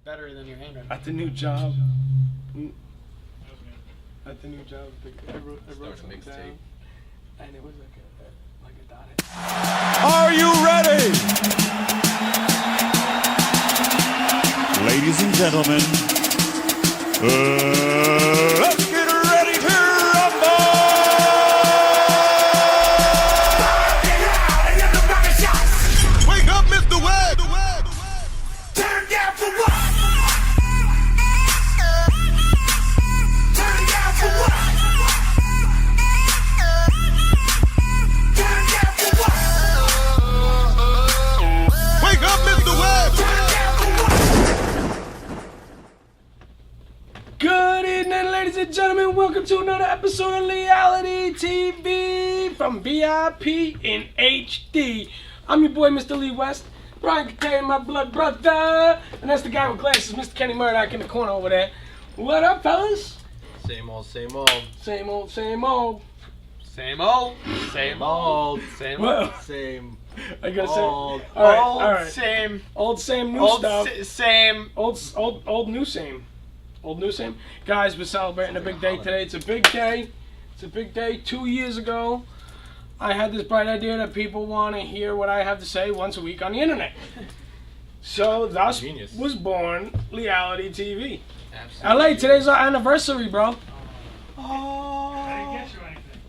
better than your handwriting. At the new job. At the new job, I wrote something down, and it was like a dotted. Are you ready? Ladies and gentlemen, let's get ready to rumble! Wake up, Mr. Webb! Turn down for what? Turn down for what? Turn down for what? Wake up, Mr. Webb! Good evening, ladies and gentlemen. Welcome to another episode of LeighAlity TV from VIP in HD. I'm your boy, Mr. Lee West. Brian Katay, my blood brother. And that's the guy with glasses, Mr. Kenny Murdoch in the corner over there. What up, fellas? Same old, same old. Same old, same old. Same old, same old, same Well, old, same I gotta say, old, all right. same, Old same, new old, stuff. same. Old new same. Old new same. Guys, we're celebrating a big day today. It's a big day. It's a big day. 2 years ago, I had this bright idea that people want to hear what I have to say once a week on the internet. So thus Genius. was born LeighAlity TV. Absolutely. LA, today's our anniversary, bro. Oh,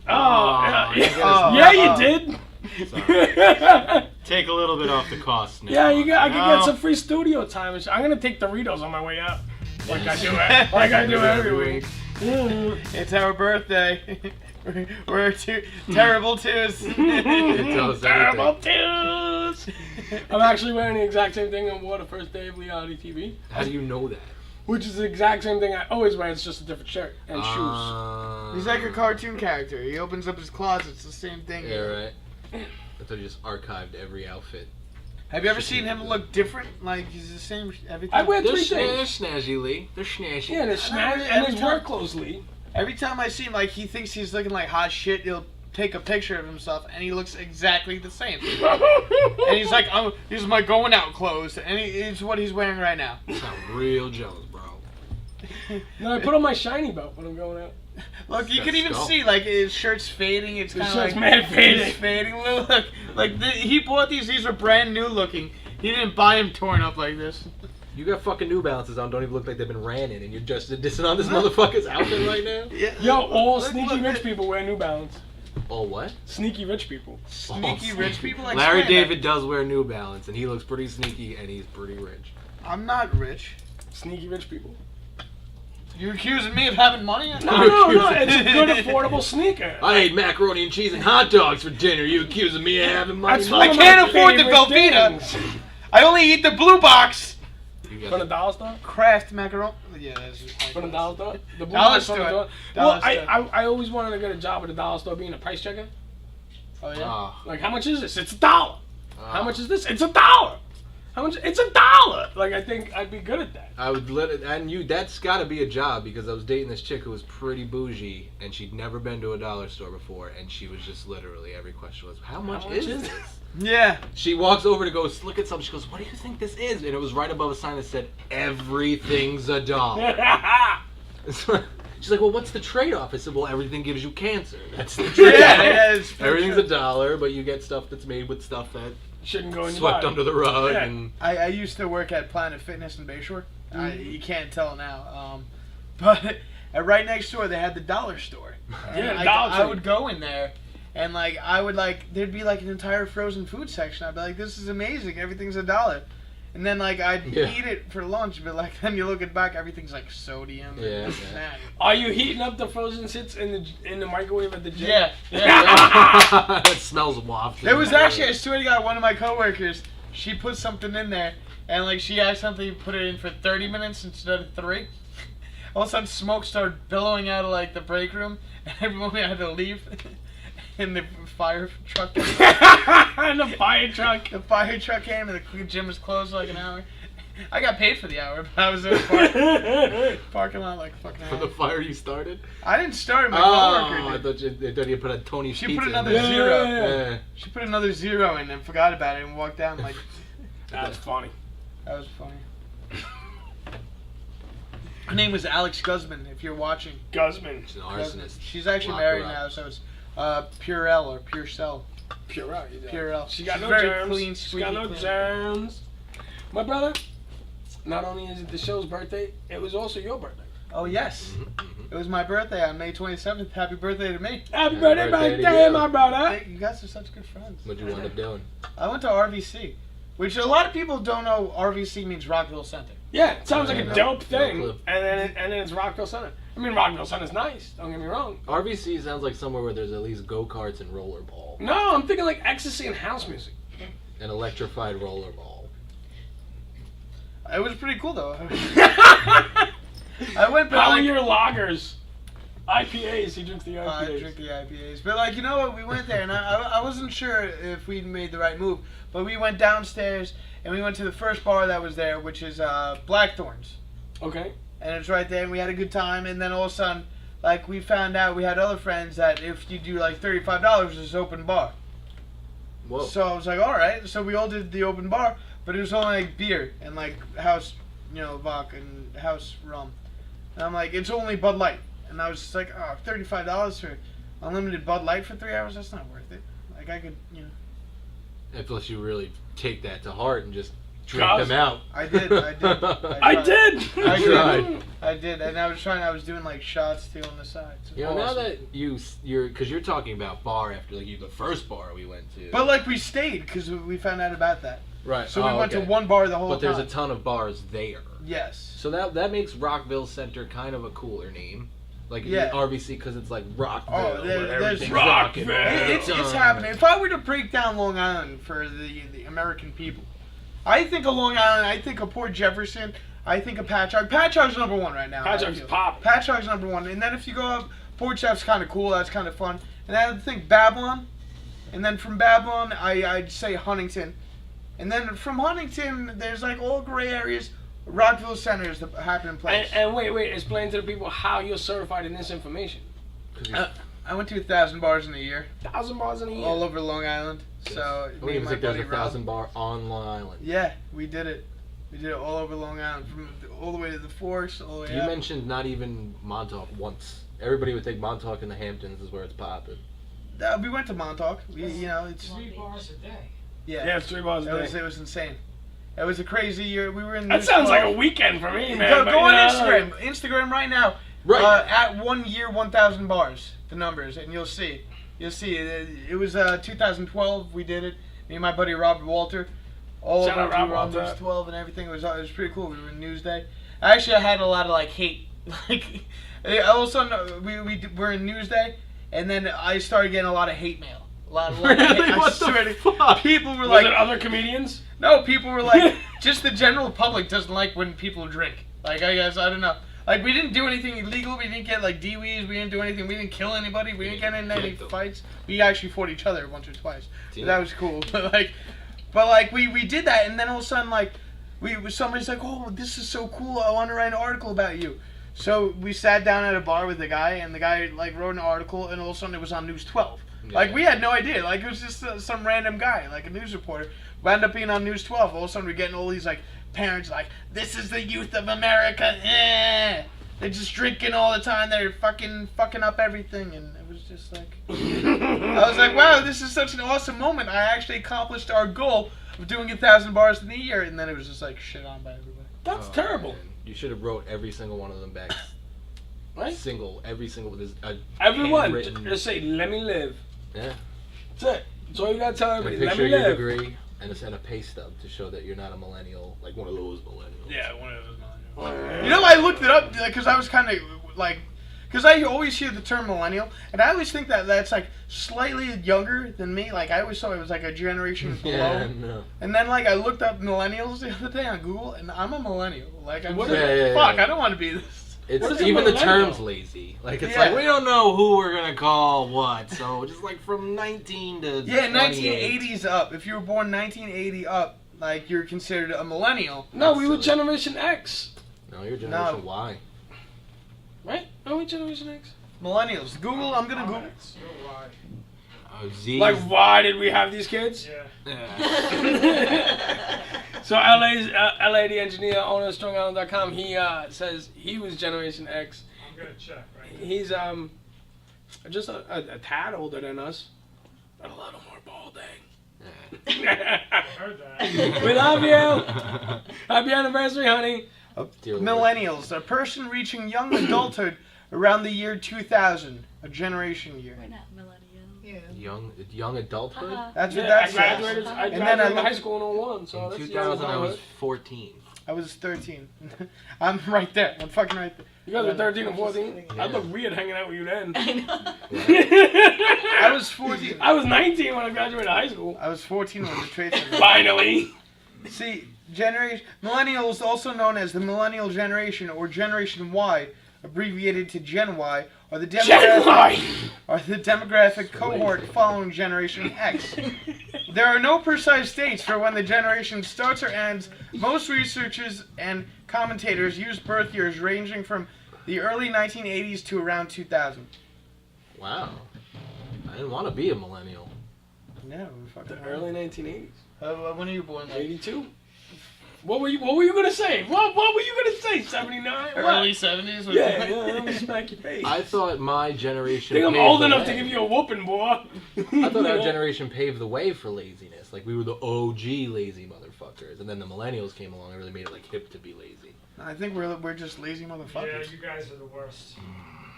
Yeah, you did. Take a little bit off the cost now. Yeah, I can get some free studio time. I'm gonna take Doritos on my way out, like I do every week. Yeah. It's our birthday. We're two terrible twos. Terrible twos. I'm actually wearing the exact same thing I wore the first day of LeighAlity TV. How do you know that? Which is the exact same thing I always wear. It's just a different shirt and shoes. He's like a cartoon character. He opens up his closet. It's the same thing. Yeah, right. I thought he just archived every outfit. Have you ever seen him look different? Like he's the same every time. I wear They're three things. snazzy, Lee. They're snazzy. Yeah, there's snazzy and there's work clothes, Lee. Every time I see him, like he thinks he's looking like hot shit. He'll take a picture of himself, and he looks exactly the same. And he's like, "Oh, these are my going out clothes," and it's what he's wearing right now. You sound real jealous, bro. No, I put on my shiny belt when I'm going out. Look, you Got can even skull. see like his shirt's fading. It's kind of shirt's like mad fading. It's fading. Look, like he bought these. These are brand new looking. He didn't buy them torn up like this. You got fucking New Balances on, don't even look like they've been ran in, and you're just dissing on this motherfucker's outfit right now? Yeah. Yo, all Look, sneaky look, rich people wear New Balance. Oh, what? Sneaky rich people. Sneaky rich people. Like Larry Slam. David does wear New Balance, and he looks pretty sneaky, and he's pretty rich. I'm not rich. Sneaky rich people. You're accusing me of having money? No, it's a good affordable sneaker. I ate macaroni and cheese and hot dogs for dinner. You accusing me of having money? That's I one of can't my afford the favorite Velveeta. things. I only eat the blue box. You From the got dollar store? Kraft macaroni. Yeah, that's just From the dollar store? The blue Dollar box from the store. dollar- Dollar Well, store. I always wanted to get a job at a dollar store being a price checker. Oh yeah. Like, how much is this? It's $1. Oh. How much is this? It's $1. How much? It's $1. Like, I think I'd be good at that. I would let it, and that's got to be a job because I was dating this chick who was pretty bougie, and she'd never been to a dollar store before, and she was just literally every question was, "How much is this?" Yeah. She walks over to go look at something. She goes, "What do you think this is?" And it was right above a sign that said, "Everything's $1." She's like, "Well, what's the trade-off?" I said, "Well, everything gives you cancer. That's the trade-off. Yeah, it's Everything's true. $1, but you get stuff that's made with stuff that Shouldn't go in your swept body. under the rug." Yeah. And I used to work at Planet Fitness in Bayshore. You can't tell now. But right next door, they had the dollar store. And Yeah, I, Dollar I Tree. would go in there, and like I would like there'd be like an entire frozen food section. I'd be like, "This is amazing. Everything's $1." And then like I'd Yeah. eat it for lunch, but like then you look it back, everything's like sodium. And Yeah, this yeah. and that. Are you heating up the frozen sits in the microwave at the gym? Yeah. that smells wafted. There was actually, I swear to God, one of my coworkers. She put something in there, and like she asked something to put it in for 30 minutes instead of 3. All of a sudden, smoke started billowing out of like the break room, and everyone had to leave. And the fire truck came. And the fire truck. The fire truck came, and the gym was closed for like an hour. I got paid for the hour, but I was in the parking lot like fucking For hour. the fire you started? I didn't start it, my I coworker did. thought you put a Tony's She pizza put in another there. zero. Yeah. She put another 0 in and forgot about it and walked down like. That's funny. That was funny. Her name was Alex Guzman, if you're watching. Guzman. She's an Guzman. arsonist. She's actually Lock her married up. now, so it's Purell or Purcell. Purell. Purell. She got She's no very germs. clean, She got no squeaky clean. germs. My brother, not only is it the show's birthday, it was also your birthday. Oh, yes. It was my birthday on May 27th. Happy birthday to me. Happy birthday, birthday to birthday, you. my brother. Hey, you guys are such good friends. What'd you wind up doing? I went to RVC, which a lot of people don't know RVC means Rockville Center. Yeah, it sounds like a No, dope no thing. clue. And then it's Rockville Center. I mean, Rockville Center's nice. Don't get me wrong. RVC sounds like somewhere where there's at least go-karts and rollerball. No, I'm thinking like ecstasy and house music. An electrified rollerball. It was pretty cool, though. I went, but How are like, your lagers? IPAs. He drinks the IPAs. I drink the IPAs. But, like, you know what? We went there, and I wasn't sure if we made the right move. But we went downstairs, and we went to the first bar that was there, which is Blackthorns. Okay. And it's right there, and we had a good time. And then all of a sudden, like, we found out we had other friends that if you do, like, $35, it's open bar. Whoa. So I was like, all right. So we all did the open bar, but it was only, like, beer and, like, house, vodka and house rum. And I'm like, it's only Bud Light. And I was just like, oh, $35 for unlimited Bud Light for 3 hours? That's not worth it. Like, I could, Unless you really take that to heart and just drink Cos- them out. I did. I tried. did. I tried. did. I did. And I was doing, like, shots, too, on the side. So You know, now awesome. that because you're talking about bar after like the first bar we went to. But, like, we stayed because we found out about that. right. So we Oh, went to okay. one bar the whole But time. there's a ton of bars there. Yes. So that makes Rockville Center kind of a cooler name. Like Yeah. RVC because it's like Rockville. Oh, where there's everything's Rockville. rocking. It's happening. If I were to break down Long Island for the American people, I think of Long Island, I think of Port Jefferson, I think of Patchogue. Patchogue's number one right now. Patchogue's I feel. pop. Patchogue's number one. And then if you go up, Port Jeff's kind of cool, that's kind of fun. And then I think Babylon. And then from Babylon, I'd say Huntington. And then from Huntington, there's like all gray areas. Rockville Center is the happening place. And wait, explain to the people how you're certified in this information. I went to 1,000 bars in a year, 1,000 bars in a year. all over Long Island. So I me don't even and my think there's buddy 1,000 bar on Long Island. Yeah, we did it. We did it all over Long Island, from all the way to the Forks, all the way You up. mentioned not even Montauk once. Everybody would think Montauk in the Hamptons is where it's popping. We went to Montauk. It's 3 bars a day. Yeah, it's 3 bars a It day. was insane. It was a crazy year. We were in. That News sounds like 12. a weekend for me, man. Go but, on you know, Instagram. Instagram right now. Right. At 1 year, 1,000 bars. The numbers, and you'll see. You'll see. It was 2012. We did it. Me and my buddy Robert Walter. All Shout of out us, we were Rob on Walter. News 12 and everything. It was pretty cool. We were in Newsday. Actually, I had a lot of like hate. Like, all of a sudden, we're in Newsday, and then I started getting a lot of hate mail. A lot of Really? hate. I What the swear to- fuck? People were Was like, it other comedians? no, people were like, just the general public doesn't like when people drink. Like, I guess, I don't know. Like, we didn't do anything illegal. We didn't get, like, DWs. We didn't do anything. We didn't kill anybody. We didn't get in any fights. We actually fought each other once or twice. But that was cool. But we did that, and then all of a sudden, like, somebody's like, oh, this is so cool. I want to write an article about you. So we sat down at a bar with the guy, and the guy, like, wrote an article, and all of a sudden it was on News 12. Yeah. Like, we had no idea. Like, it was just some random guy, like a news reporter. Wound up being on News 12. All of a sudden, we're getting all these, like, parents like, this is the youth of America. Eh. They're just drinking all the time. They're fucking up everything. And it was just like... I was like, wow, this is such an awesome moment. I actually accomplished our goal of doing 1,000 bars in a year. And then it was just, like, shit on by everybody. That's Oh, terrible. man. You should have wrote every single one of them back. Right? Every single with his Everyone, handwritten- just say, let me live. Yeah. That's it. That's all you gotta tell And a everybody. Let picture me of your live. degree and a pay stub to show that you're not a millennial, like one of those millennials. Yeah, one of those. You know, I looked it up because I was kind of like, because I always hear the term millennial, and I always think that that's like slightly younger than me. Like I always thought it was like a generation below. Yeah, no. And then like I looked up millennials the other day on Google, and I'm a millennial. Like I'm What just is- like, Yeah, fuck, yeah. I don't want to be this. It's What is a even the millennial? term's lazy. Like it's Yeah. like we don't know who we're gonna call what. So just like from 19 to Yeah, 28. 1980s up. If you were born 1980 up, like you're considered a millennial. No, we were That's silly. Generation X. No, you're Generation No. Y. Right? Are we Generation X? Millennials. Google. I'm gonna Google. Z. Like, why did we have these kids? Yeah. Yeah. So So LA, the engineer, owner of StrongIsland.com, he says he was Generation X. I'm gonna check right now. He's just a tad older than us, but a little more balding. I heard that. We love you. Happy anniversary, honey. Dear Lord. Millennials, a person reaching young adulthood around the year 2000, a generation year. We're not millennials. Yeah. Young adulthood? That's what Yeah, that I says. graduated. I And then I graduated high looked- school in 01, so In that's 2000, I was young. 14. I was 13. I'm right there. I'm fucking right there. You guys were 13 or 14? Yeah. I look weird hanging out with you then. I know. I was 14. I was 19 when I graduated high school. I was 14 when the trade center. Finally. See, millennials, also known as the millennial generation or Generation Y, abbreviated to Gen Y, are the demographic cohort following Generation X. There are no precise dates for when the generation starts or ends. Most researchers and commentators use birth years ranging from the early 1980s to around 2000. Wow. I didn't want to be a millennial. No, we're fucking The early 1980s. when are you born? Like, 82. What were you gonna say? What were you gonna say? 79? early 70s? Yeah, let me smack your face. I thought my generation. I think I'm paved old the enough to way. give you a whooping, boy. I thought our generation paved the way for laziness. Like we were the OG lazy motherfuckers, and then the millennials came along and really made it like hip to be lazy. I think we're just lazy Yeah, motherfuckers. you guys are the worst.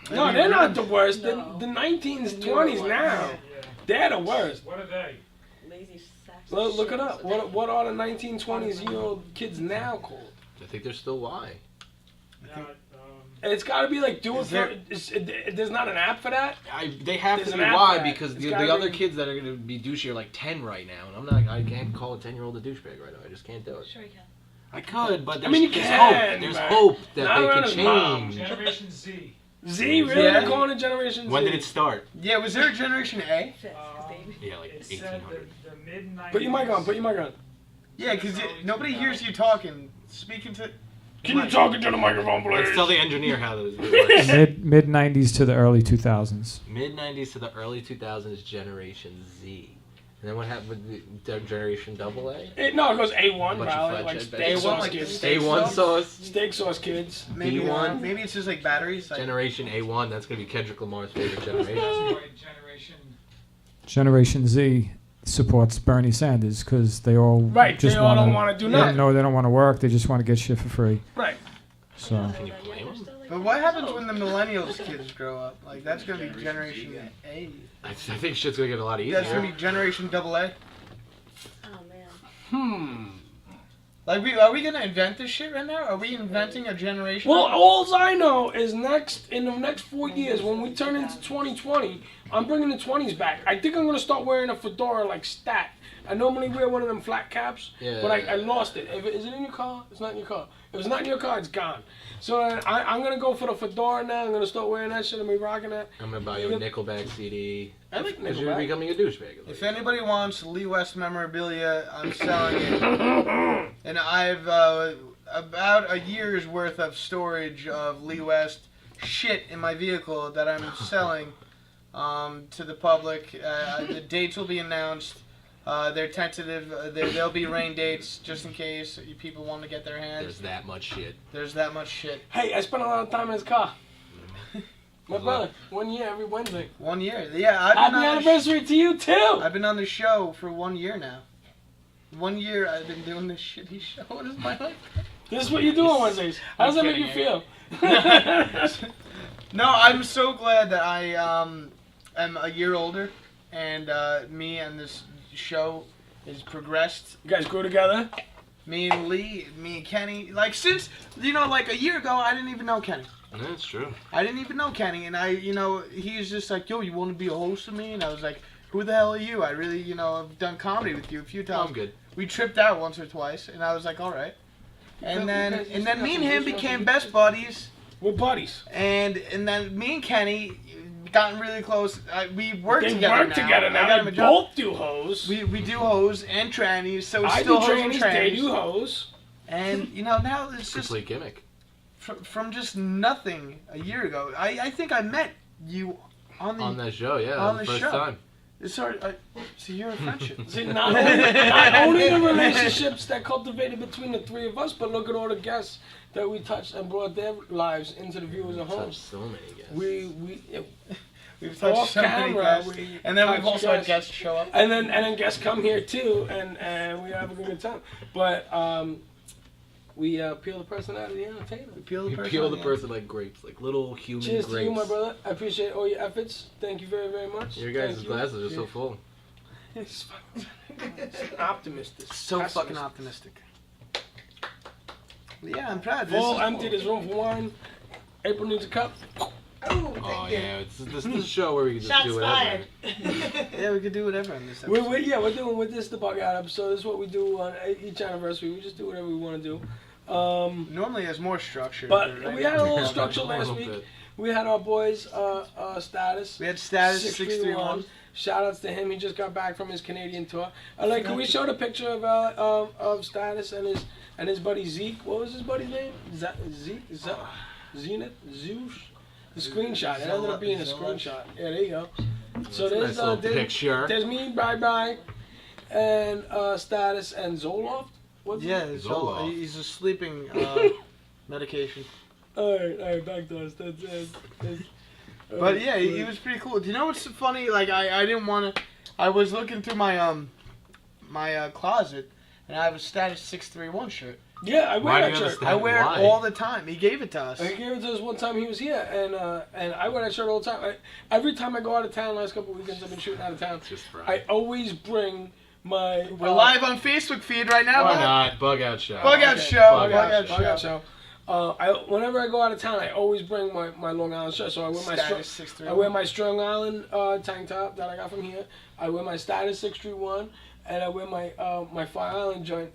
No, they're not the worst. No. The 19s, The newer 20s ones. now. Yeah. They're the worst. What are they? Lazy sacks. Look it up. What are the 1920s-year-old kids now called? I think they're still Y. It's got to be like do it Is for. There's not an app for that. They have There's to an be app Y for that. because It's the gotta other be- kids that are going to be douchey are like 10 right now, and I'm not. I can't call a 10-year-old a douchebag right now. I just can't do it. Sure you can. I could, but I mean, you there's can, hope. There's but hope that not they around can his mom. change. Generation Z. Z, really? Yeah. They're calling it Generation Z. When did it start? Yeah, was there a Generation A? Fifth, baby. Yeah, like It said 1800. the mid-90s. Put your mic on. Put your mic on. Yeah, because nobody hears you talking. Speaking to... Can you talk into the microphone, Let's please? tell the engineer how this works. Mid 90s to the early 2000s. Mid 90s to the early 2000s, Generation Z. And then what happened with the Generation AA? No, it goes A1, Bunch of probably. fudge, Like I bet. steak A1, sauce like kids. steak A1 sauce. Steak sauce kids. Maybe B1. maybe it's just like batteries. Like, Generation A1. That's gonna be Kendrick Lamar's favorite generation. Generation. Generation Z supports Bernie Sanders because they all Right, just they all wanna, don't want to do they nothing. don't want to work. They just want to get shit for free. Right. So Can you blame him? but what happens when the millennials kids grow up? Like, that's going to be Generation A. I think shit's gonna get a lot easier. That's going to be Generation AA. Oh man. Like, are we going to invent this shit right now? Are we inventing a generation? Well, all I know is in the next 4 years, when we turn into 2020, I'm bringing the 20s back. I think I'm gonna start wearing a fedora like Stat. I normally wear one of them flat caps, Yeah. but I lost it. Is it in your car? It's not in your car. If it's not in your car, it's gone. So I'm gonna go for the fedora now. I'm gonna start wearing that shit and be rocking that. I'm gonna buy you a Nickelback CD. I like Because you're Nickelback. becoming a douchebag. If anybody wants Lee West memorabilia, I'm selling it. And I've about a year's worth of storage of Lee West shit in my vehicle that I'm selling to the public. The dates will be announced. They're tentative. There'll be rain dates just in case people want to get their hands. There's that much shit. There's that much shit. Hey, I spent a lot of time in his car. My brother, 1 year every Wednesday. 1 year. Yeah, Happy on the anniversary to you too. I've been on the show for 1 year now. 1 year I've been doing this shitty show. What is my life? This is what you do on Wednesdays. How does that make you kidding, feel? No, I'm so glad that I am a year older, and me and this show has progressed. You guys grew together? Me and Lee, me and Kenny, like since like a year ago, I didn't even know Kenny. That's true. I didn't even know Kenny, and he's just like, yo, you want to be a host with me? And I was like, who the hell are you? I really, I've done comedy with you a few times. I'm good. We tripped out once or twice, and I was like, all right. And then me and him guys became best buddies. We're buddies. And then me and Kenny gotten really close. We work They together work now. together I now. got him They a job. both do hoes. We do hoes and trannies, so it's I do still hoes and trannies, they do trannies. hoes. And now it's just Complete gimmick. from just nothing a year ago. I think I met you on On that show, yeah. on That was the the show. first time. Sorry, see, you're a friendship. See, not only the relationships that cultivated between the three of us, but look at all the guests that we touched and brought their lives into the viewers at home. So many guests. We've touched so many guests, and then we've also had guests show up. And then guests come here too, and we have a good time. But we peel the person out of the entertainer. We peel the You person. peel the person like grapes, like little human Cheers grapes. to you, my brother. I appreciate all your efforts. Thank you very, very much. Your guys' Thank you. glasses are so full. It's fucking optimistic. So Pessimist. fucking optimistic. Yeah, I'm proud. Full empty. There's room for wine. April needs a cup. Oh yeah, this is a show where we can just Shots do whatever. fired. Yeah, we could do whatever on this episode. We're doing with this the bug out episode. This is what we do on each anniversary. We just do whatever we want to do. Normally there's more structure. But right we had a little now. structure last little week. bit. We had our boys status. We had status 631. 631. Shout outs to him. He just got back from his Canadian tour. Can we show the picture of status and his buddy Zeke? What was his buddy's name? Zeke? Zenith? Zeus? The screenshot. It ended up being a screenshot. Yeah, there you go. So That's a nice little picture. There's me, bye, and status and Zoloft. What's Yeah, it? Zoloft. he's a sleeping medication. All right, back to us. That's it. But yeah, he was pretty cool. Do you know what's funny? Like I didn't want to. I was looking through my my closet, and I have a status 631 shirt. Yeah, I Why wear do that you shirt. understand? I wear Why? it all the time. He gave it to us. He gave it to us one time he was here, and I wear that shirt all the time. Every time I go out of town, last couple of weekends I've been shooting out of town, Just for I always bring my... We're live on Facebook feed right now. Why Bob. not? Bug out show. Bug out Okay, show. Bug Bug out out show. Whenever I go out of town, I always bring my Long Island shirt. So I wear my Status I 631. wear my Strong Island tank top that I got from here. I wear my Status 631, and I wear my Fire Island joint.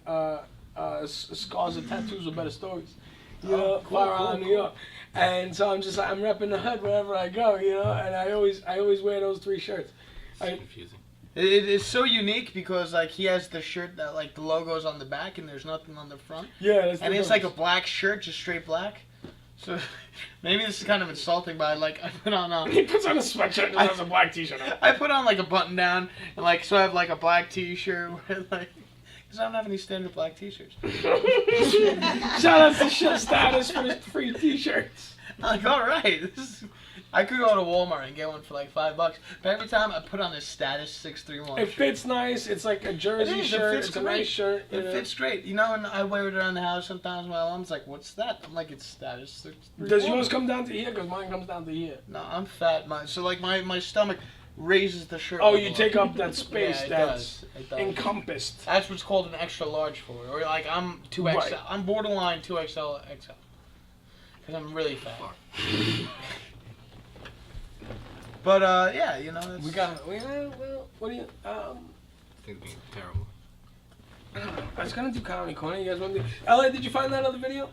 Scars and tattoos are better stories. You know, Fire Island, New York. And so I'm just like, I'm repping the hood wherever I go, you know. And I always wear those three shirts. It's confusing. It's so unique because like he has the shirt that like the logo's on the back and there's nothing on the front, Yeah, that's and the it's like a difference. black shirt, just straight black. So maybe this is kind of insulting, but I put on He puts on a sweatshirt and has a black t-shirt on. I put on like a button down and like so I have like a black t-shirt with like because I don't have any standard black t-shirts. Shout out to Shut Status for his free t-shirts. I'm like, all right, I could go to Walmart and get one for like $5, but every time I put on this Status 631 It shirt, fits nice. It's like a jersey It is, it shirt. fits It's a great. nice shirt. you it know. fits great, you know. And I wear it around the house sometimes. My mom's like, "What's that?" I'm like, "It's Status 631." Does yours come down to here? Because mine comes down to here. No, I'm fat. So like my stomach raises the shirt. Oh, level up. to up that space Yeah, it that's does. It does. encompassed. That's what's called an extra large for it. Or like I'm 2XL. Right. I'm borderline 2XL XL. Because I'm really fat. But yeah, you know. That's, Well, what do you? I think it'd be terrible. I was gonna do comedy corner. You guys want to do? LA, did you find that other video?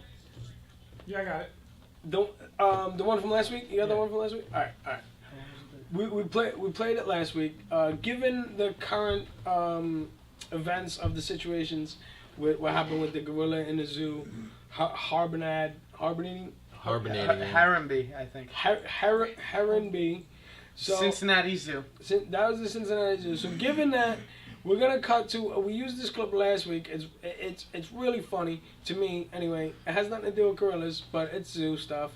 Yeah, I got it. The one from last week. You got the one from last week? All right. We played it last week. Given the current events of the situations with what happened with the gorilla in the zoo, Harbonating, Harrenby, I think. Harrenby. So Cincinnati Zoo. that was the Cincinnati Zoo. So given that, we're gonna cut to. We used this clip last week. It's really funny to me. Anyway, it has nothing to do with gorillas, but it's zoo stuff.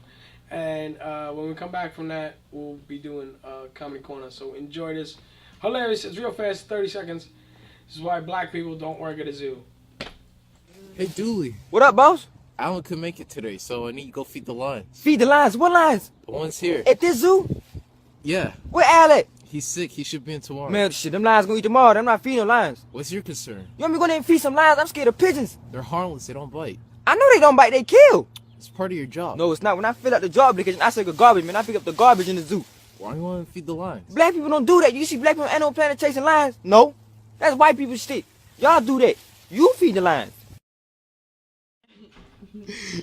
And when we come back from that, we'll be doing Comedy Corner. So enjoy this. Hilarious. It's real fast. 30 seconds. This is why black people don't work at a zoo. Hey, Dooley. What up, boss? Alan could make it today, so I need you to go feed the lions. Feed the lions. What lions? The one's here. At this zoo? Yeah, Where Al at? he's sick. He should be in tomorrow. Man, shit, them lions gonna eat tomorrow. I'm not feeding no lions. What's your concern? You want me to go there and feed some lions? I'm scared of pigeons. They're harmless. They don't bite. I know they don't bite, they kill. It's part of your job. No, it's not. When I fill out the job application, I take a garbage, man. I pick up the garbage in the zoo. Why do you want to feed the lions? Black people don't do that. You see black people on Animal Planet chasing lions? No. That's white people's shit. Y'all do that. You feed the lions.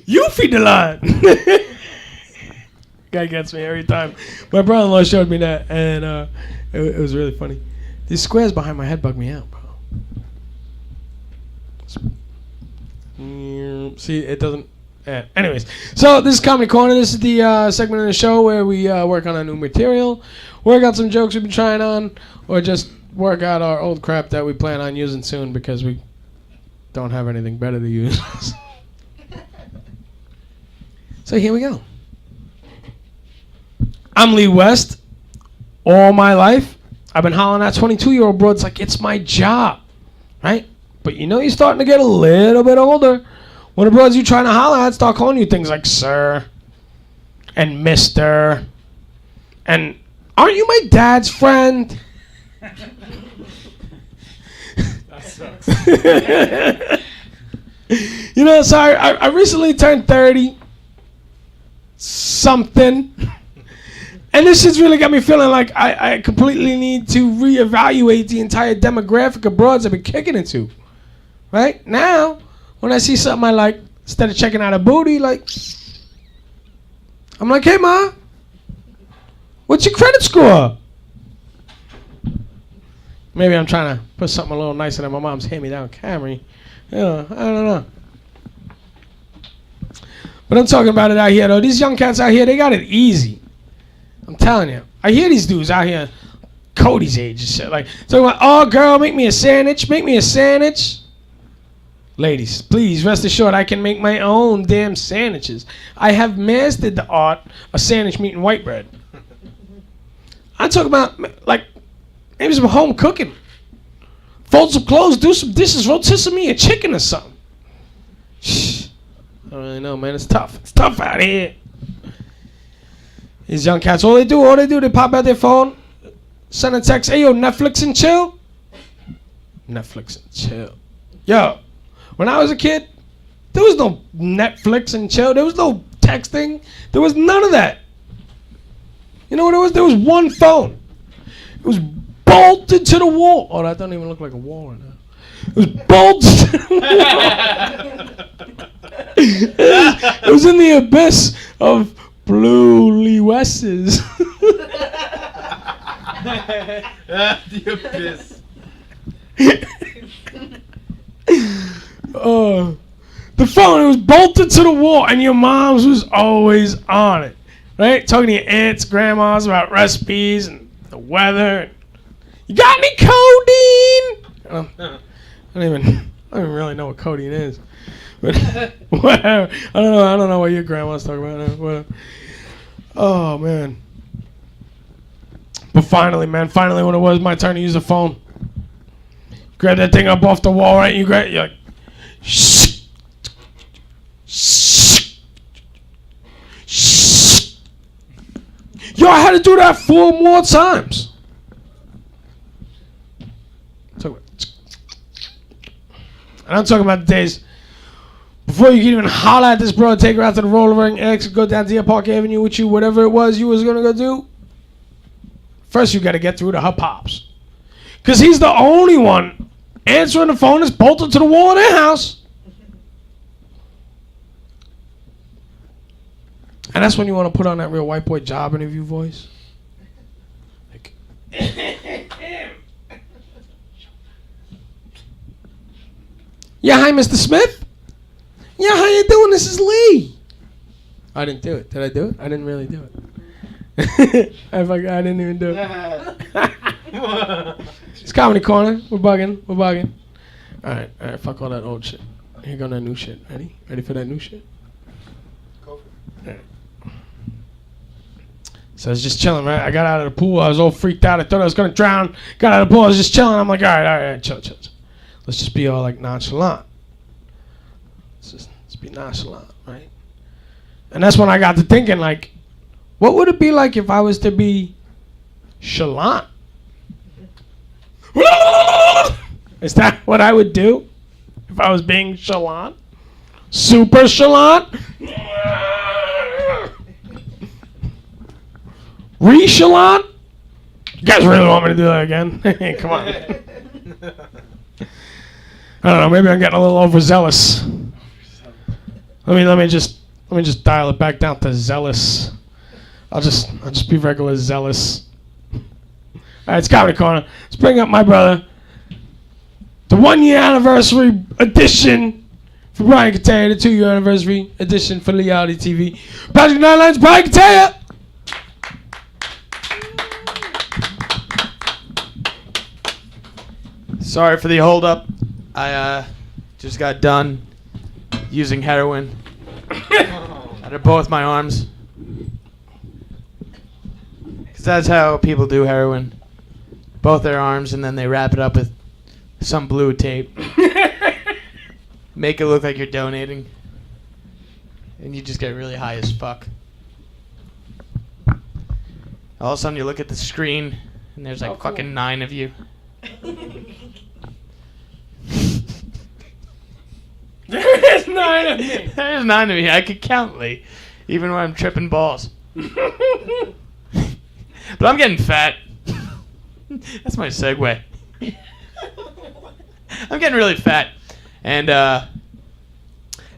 You feed the lion. Guy gets me every time. My brother-in-law showed me that, and it was really funny. These squares behind my head bug me out, bro. See, it doesn't Yeah. Anyways, so this is Comedy Corner. This is the segment of the show where we work on our new material, work out some jokes we've been trying on, or just work out our old crap that we plan on using soon because we don't have anything better to use. So here we go. I'm Lee West. All my life, I've been hollering at 22-year-old broads like it's my job, right? But you know you're starting to get a little bit older when the broads you trying to holler at start calling you things like sir and mister and aren't you my dad's friend? That sucks. You know, so I recently turned 30 something. And this shit's really got me feeling like I completely need to reevaluate the entire demographic of broads I've been kicking into. Right? Now, when I see something I like, instead of checking out a booty, like, I'm like, hey, Ma, what's your credit score? Maybe I'm trying to put something a little nicer than my mom's hand-me-down Camry. Yeah, I don't know. But I'm talking about it out here, though. These young cats out here, they got it easy. I'm telling you. I hear these dudes out here, Cody's age and shit, like, talking about, oh, girl, make me a sandwich, make me a sandwich. Ladies, please rest assured I can make my own damn sandwiches. I have mastered the art of sandwich meat and white bread. I'm talking about, like, maybe some home cooking. Fold some clothes, do some dishes, rotisserie me a chicken or something. Shh. I don't really know, man. It's tough. It's tough out here. These young cats, all they do, they pop out their phone, send a text, hey, yo, Netflix and chill? Netflix and chill. Yo. When I was a kid, there was no Netflix and chill. There was no texting. There was none of that. You know what it was? There was one phone. It was bolted to the wall. Oh, that doesn't even look like a wall right now. It was bolted to the wall. It was in the abyss of blue Lee West's. The abyss. The phone, it was bolted to the wall, and your mom's was always on it, right? Talking to your aunts, grandmas about recipes and the weather. You got any codeine? I don't even really know what codeine is, but whatever. I don't know what your grandma's talking about now. Whatever. Oh man! But finally, when it was my turn to use the phone, grab that thing up off the wall, right? You're like, shh. Yo, I had to do that 4 more times. And I'm talking about the days before you could even holler at this bro, take her out to the roller ring, X, go down Deer Park Avenue with you, whatever it was you was gonna go do. First, you gotta get through to her pops, cause he's the only one answering the phone that's bolted to the wall in their house. And that's when you want to put on that real white boy job interview voice. Like, yeah, hi, Mr. Smith. Yeah, how you doing? This is Lee. I didn't do it. Did I do it? I didn't really do it. I didn't even do it. It's Comedy Corner. We're bugging. All right. Fuck all that old shit. Here go that new shit. Ready for that new shit? Go for it. All right. So I was just chilling, right? I got out of the pool. I was all freaked out. I thought I was going to drown. Got out of the pool. I was just chilling. I'm like, all right, chill. Let's just be all like nonchalant. Let's be nonchalant, right? And that's when I got to thinking, like, what would it be like if I was to be chalant? Is that what I would do if I was being chalant? Super chalant? Re-chalant? You guys really want me to do that again? Come on. I don't know. Maybe I'm getting a little overzealous. Let me just dial it back down to zealous. I'll just be regular zealous. All right, it's Comedy Corner. Let's bring up my brother. The 1 year anniversary edition for Brian Kataya, the 2-year anniversary edition for LeighAlity TV. Patrick Nine Lines, Brian Kataya. Sorry for the hold-up. I just got done using heroin out of both my arms. Because that's how people do heroin. Both their arms, and then they wrap it up with some blue tape. Make it look like you're donating. And you just get really high as fuck. All of a sudden you look at the screen, and there's like fucking 9 of you. There's 9 of me. There's 9 of me. I could count, Lee. Even when I'm tripping balls. But I'm getting fat. That's my segue. I'm getting really fat. And,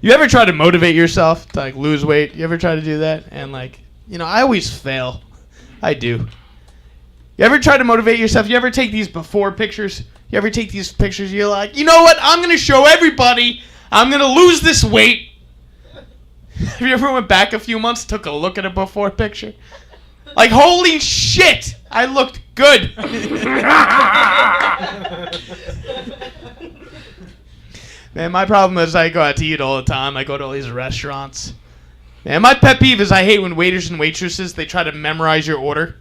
you ever try to motivate yourself to, like, lose weight? You ever try to do that? And, like, you know, I always fail. I do. You ever try to motivate yourself? You ever take these before pictures? You ever take these pictures, you're like, you know what? I'm going to show everybody I'm going to lose this weight. Have you ever went back a few months, took a look at a before picture? Like, holy shit, I looked good. Man, my problem is I go out to eat all the time. I go to all these restaurants. Man, my pet peeve is I hate when waiters and waitresses, they try to memorize your order.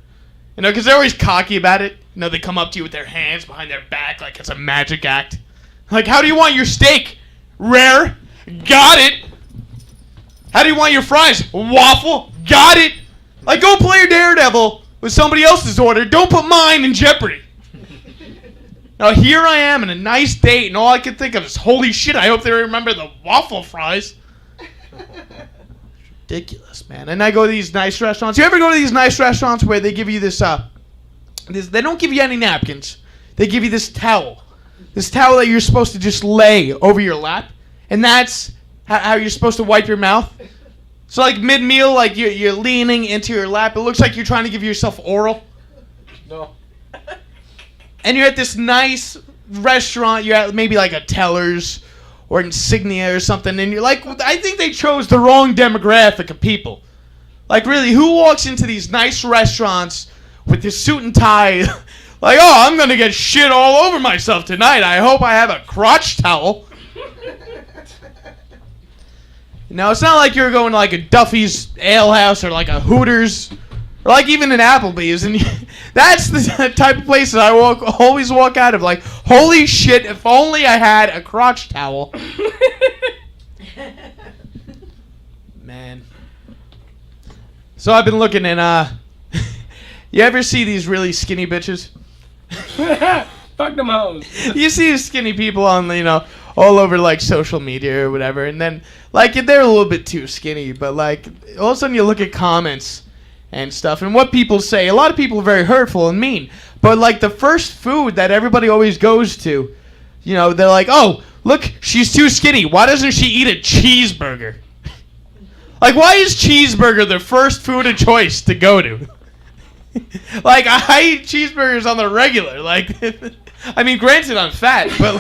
You know, because they're always cocky about it. You know, they come up to you with their hands behind their back like it's a magic act. Like, how do you want your steak? Rare? Got it. How do you want your fries? Waffle? Got it. Like, go play your Daredevil with somebody else's order. Don't put mine in jeopardy. Now, here I am in a nice date, and all I can think of is, holy shit, I hope they remember the waffle fries. Ridiculous, man. And I go to these nice restaurants. You ever go to these nice restaurants where they give you this, they don't give you any napkins. They give you this towel. This towel that you're supposed to just lay over your lap. And that's how you're supposed to wipe your mouth. So, like, mid-meal, like, you're leaning into your lap. It looks like you're trying to give yourself oral. No. And you're at this nice restaurant. You're at maybe, like, a Teller's or Insignia or something. And you're like, I think they chose the wrong demographic of people. Like, really, who walks into these nice restaurants with this suit and tie? Like, oh, I'm going to get shit all over myself tonight. I hope I have a crotch towel. No, it's not like you're going to like a Duffy's Ale House or like a Hooters or like even an Applebee's. And that's the type of places I always walk out of. Like, holy shit, if only I had a crotch towel. Man. So I've been looking and, you ever see these really skinny bitches? Fuck them hoes. You see skinny people on, you know, all over, like, social media or whatever, and then, like, they're a little bit too skinny, but, like, all of a sudden you look at comments and stuff, and what people say, a lot of people are very hurtful and mean, but, like, the first food that everybody always goes to, you know, they're like, oh, look, she's too skinny, why doesn't she eat a cheeseburger? Like, why is cheeseburger the first food of choice to go to? Like, I eat cheeseburgers on the regular. Like, I mean, granted, I'm fat, but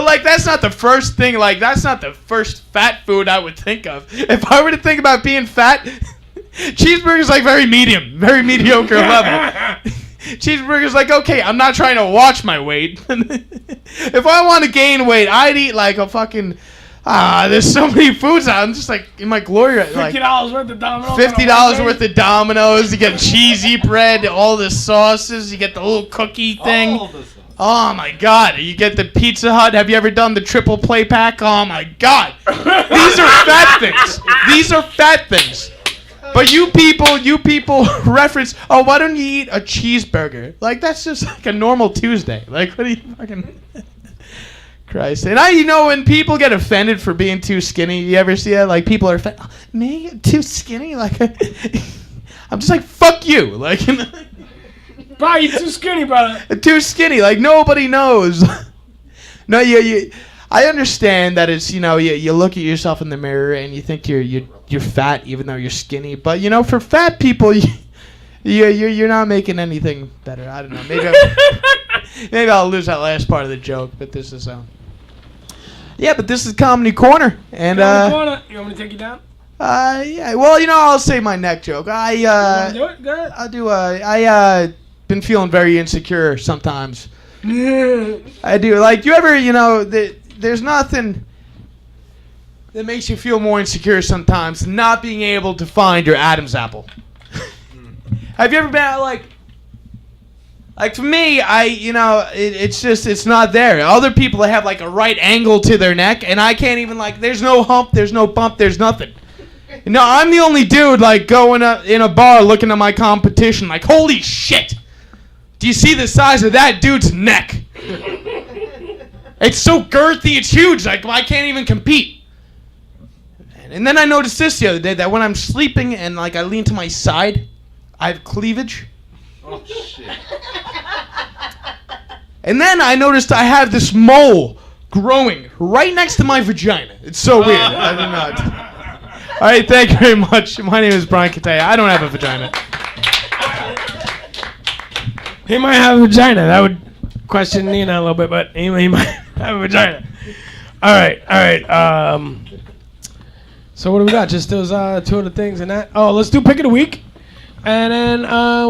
like, that's not the first thing. Like, that's not the first fat food I would think of. If I were to think about being fat, cheeseburgers like very medium, very mediocre level. Cheeseburgers like, okay, I'm not trying to watch my weight. If I want to gain weight, I'd eat like a fucking. There's so many foods out. I'm just like in my glory. Like $50 worth of Domino's. $50 worth of Domino's. You get cheesy bread, all the sauces. You get the little cookie thing. Oh my God! You get the Pizza Hut. Have you ever done the triple play pack? Oh my God! These are fat things. These are fat things. But you people reference. Oh, why don't you eat a cheeseburger? Like, that's just like a normal Tuesday. Like, what are you fucking? Christ. And you know, when people get offended for being too skinny, you ever see that? Like, people are offended. Oh, me? Too skinny? Like, I'm just like, fuck you. Like, bro, you too skinny, brother. Too skinny. Like, nobody knows. No, I understand that it's, you know, you look at yourself in the mirror and you think you're fat even though you're skinny. But, you know, for fat people, you're not making anything better. I don't know. Maybe I'll lose that last part of the joke, but this is Yeah, but this is Comedy Corner, and Comedy Corner. You want me to take you down? yeah. Well, I'll say my neck joke. You wanna do it? Go ahead. I'll do. I been feeling very insecure sometimes. I do. Like, you ever, there's nothing that makes you feel more insecure sometimes than not being able to find your Adam's apple. Have you ever been like for me, it's not there. Other people, they have like a right angle to their neck, and I can't even, like, there's no hump, there's no bump, there's nothing. No, I'm the only dude, like, going up in a bar looking at my competition like, holy shit! Do you see the size of that dude's neck? It's so girthy, it's huge, like, I can't even compete. And then I noticed this the other day, that when I'm sleeping and, like, I lean to my side, I have cleavage. Oh, shit. And then I noticed I have this mole growing right next to my vagina. It's so weird. I do not. All right, thank you very much. My name is Brian Kataya. I don't have a vagina. He might have a vagina. That would question Nina a little bit, but he might have a vagina. All right. So what do we got? Just those two of the things and that. Oh, let's do pick of the week. And then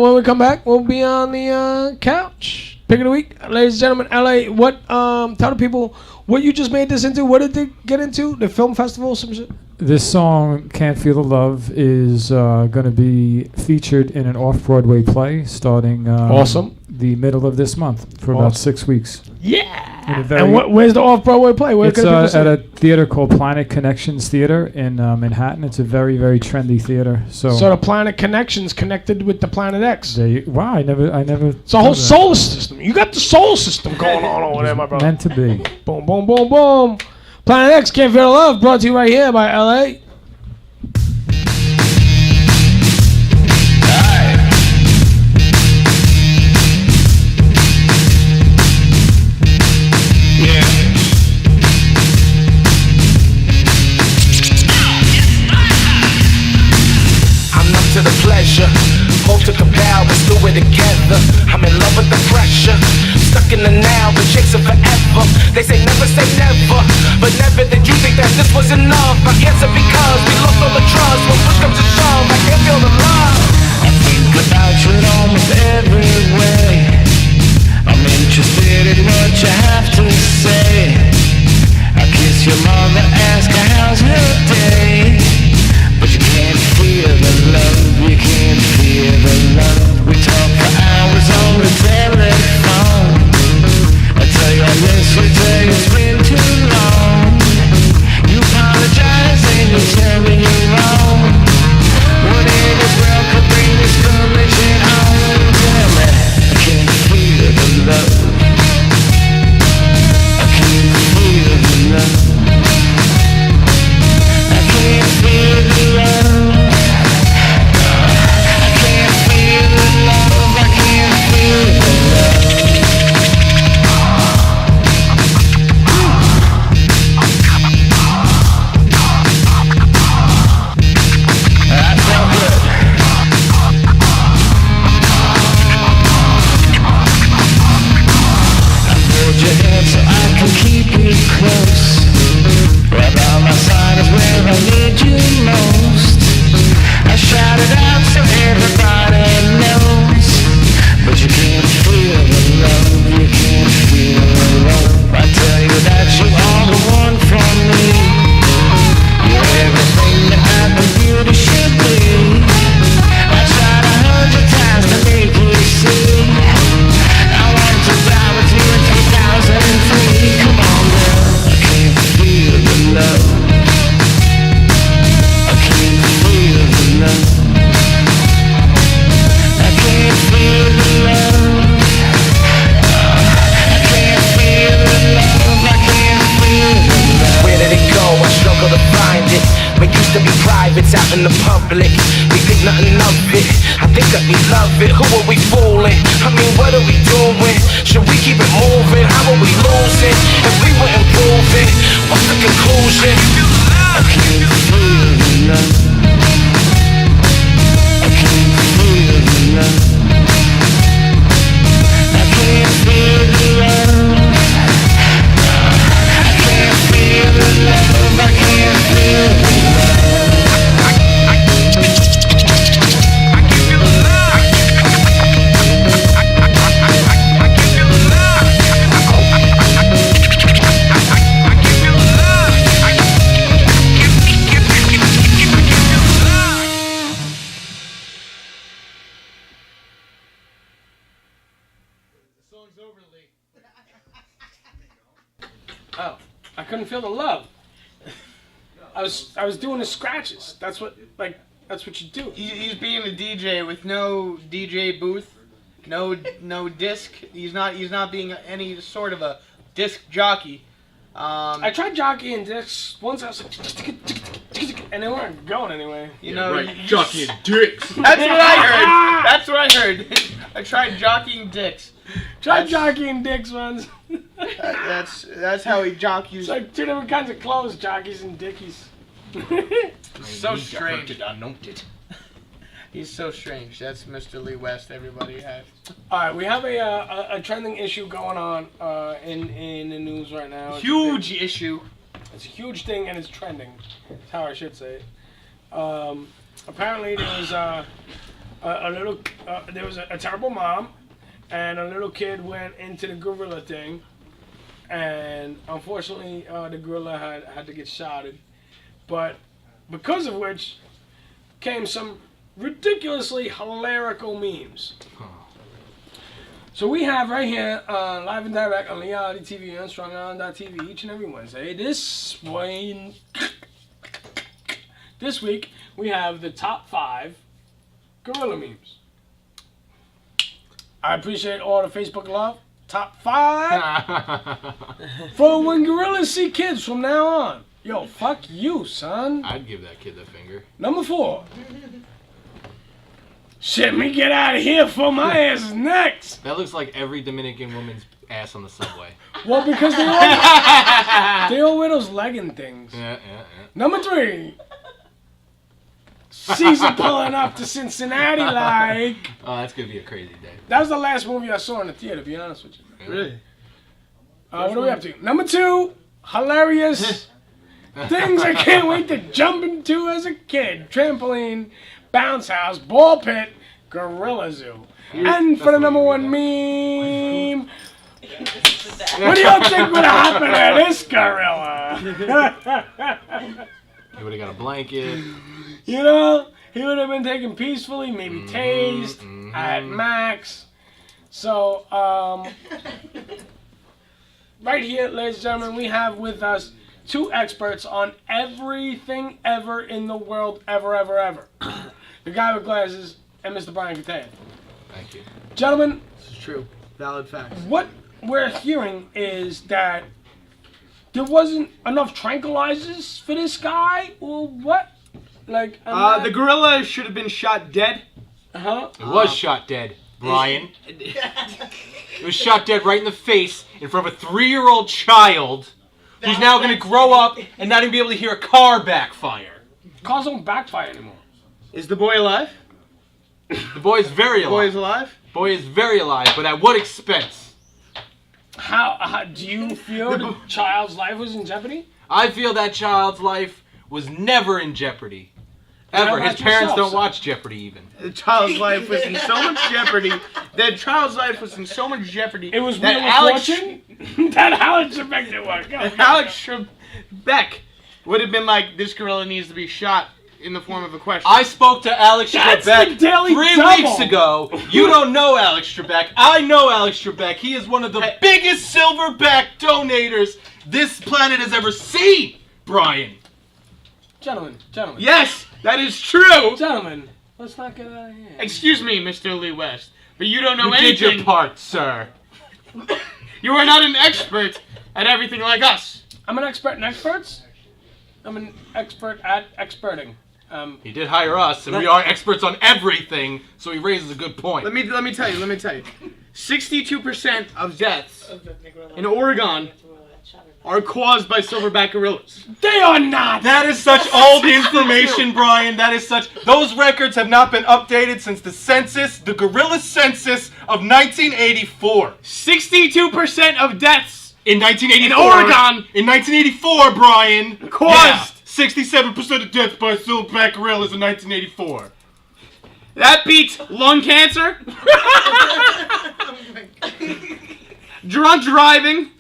when we come back, we'll be on the couch. Pick of the week, ladies and gentlemen. LA, what? Tell the people what you just made this into. What did they get into? The film festival, some shit. This song, Can't Feel the Love, is going to be featured in an off-Broadway play starting Awesome. the middle of this month for about 6 weeks. Yeah. And where's the off-Broadway play? Where it's can people see at it? a theater called Planet Connections Theater in Manhattan. It's a very, very trendy theater. So the Planet Connections connected with the Planet X. Wow, I never. It's a whole solar system. You got the solar system going on over there, my brother. Meant to be. Boom, boom, boom, boom. Planet X, Can't Feel the Love, brought to you right here by LA. To the pleasure, hope to compel, let's do it together. I'm in love with the pressure, stuck in the now, but chasing forever. They say never say never, but never did you think that this was enough. I answer because we lost all the trust. When push comes to shove, I can't feel the love. I think about you in almost every way. I'm interested in what you have to say. I kiss your mother, ask her how's her day. But you can't feel the love, you can't feel the love. We talk for hours on the telephone. I tell you I miss you, tell you it's been too long. You apologize and you tell me you're wrong. What in this world could bring this collision on? Tell me, I can't feel the love. I can't feel the love. I can't feel the love. I can't feel the love. I can't feel the love. I felt good. I hold your hand so I can keep you close. Right by my side is where I need you most. I shout it out so everybody knows. But you can't feel the love, you can't feel the love. I tell you that you are the one for me. You're everything that I think you should be. I tried 100 times to make you see. I want to die with you in 2003. Come on, girl. I can't feel the love. I can't feel the love. I can't feel the love. I can't feel the love. I can't feel the love. Where did it go? I struggle to find it. We used to be privates out in the public. We think nothing of it. I think that we love it. Who are we fooling? I mean, what are we doing? Should we keep it moving? How are we losing? If we were improving, what's the conclusion? I can't feel the love. I can't feel the love. I can't feel the love. I can't feel Oh, I couldn't feel the love. I was doing the scratches. That's what you do. He's being a DJ with no DJ booth, no disc. He's not being any sort of a disc jockey. I tried jockeying discs once. I was like, and they weren't going anyway. You know, right, jockeying dicks. That's what I heard. That's what I heard. I tried jockeying dicks. Tried jockeying dicks once. That's how he jockeys. It's like two different kinds of clothes, jockeys and dickies. So strange. He's so strange. That's Mr. Lee West. Everybody has. All right, we have a trending issue going on in the news right now. Huge issue. It's a huge thing and it's trending. That's how I should say it. Apparently there was a terrible mom, and a little kid went into the gorilla thing, and unfortunately the gorilla had to get shotted, but because of which came some ridiculously hilarical memes. So we have right here, live and direct on LeighAlity TV and StrongOn.tv each and every Wednesday. This week we have the top 5 gorilla memes. I appreciate all the Facebook love. Top 5 for when gorillas see kids from now on. Yo, fuck you, son. I'd give that kid the finger. Number 4. Shit, me get out of here for my ass is next. That looks like every Dominican woman's ass on the subway. Well, because they all wear those legging things. Yeah. Number 3. Caesar pulling up to Cincinnati like. Oh, that's gonna be a crazy day. That was the last movie I saw in the theater, to be honest with you. Really? What are we up to? Number 2, hilarious things I can't wait to jump into as a kid. Trampoline, bounce house, ball pit, gorilla zoo. And for the number 1 meme, what do y'all think would have happened to this gorilla? He would have got a blanket. You know, he would have been taken peacefully, maybe tased at max. So, right here, ladies and gentlemen, we have with us 2 experts on everything ever in the world, ever. The guy with glasses and Mr. Brian Catania. Thank you. Gentlemen, This is true. Valid facts. what we're hearing is that there wasn't enough tranquilizers for this guy, or what? Like, The gorilla should have been shot dead. It was shot dead, Brian. It was shot dead right in the face in front of a 3-year-old child who's now going to grow up and not even be able to hear a car backfire. Cars don't backfire anymore. Is the boy alive? The boy is very alive. The boy is alive? Boy is very alive, but at what expense? How do you feel the child's life was in jeopardy? I feel that child's life was never in jeopardy. Ever. His parents don't watch Jeopardy even. The child's life was in so much jeopardy. That child's life was in so much jeopardy. It was that Wheel of Alex Fortune? That Alex Trebek didn't work. Alex Trebek would have been like, this gorilla needs to be shot in the form of a question. I spoke to Alex Trebek 3 weeks ago. You don't know Alex Trebek. I know Alex Trebek. He is one of the biggest silverback donators this planet has ever seen, Brian. Gentlemen. Yes, that is true. Gentlemen, let's not get out of here. Excuse me, Mr. Lee West, but you don't know You anything. did your part, sir. You are not an expert at everything like us. I'm an expert in experts. I'm an expert at experting. He did hire us, and we are experts on everything, so he raises a good point. Let me tell you. 62% of deaths in Oregon are caused by silverback gorillas. They are not! That is such old information, Brian. That is such... Those records have not been updated since the census, the gorilla census of 1984. 62% of deaths in 1984. In Oregon. In 1984, Brian. Caused. 67% of deaths by silverback gorillas in 1984. That beats lung cancer. Drunk driving.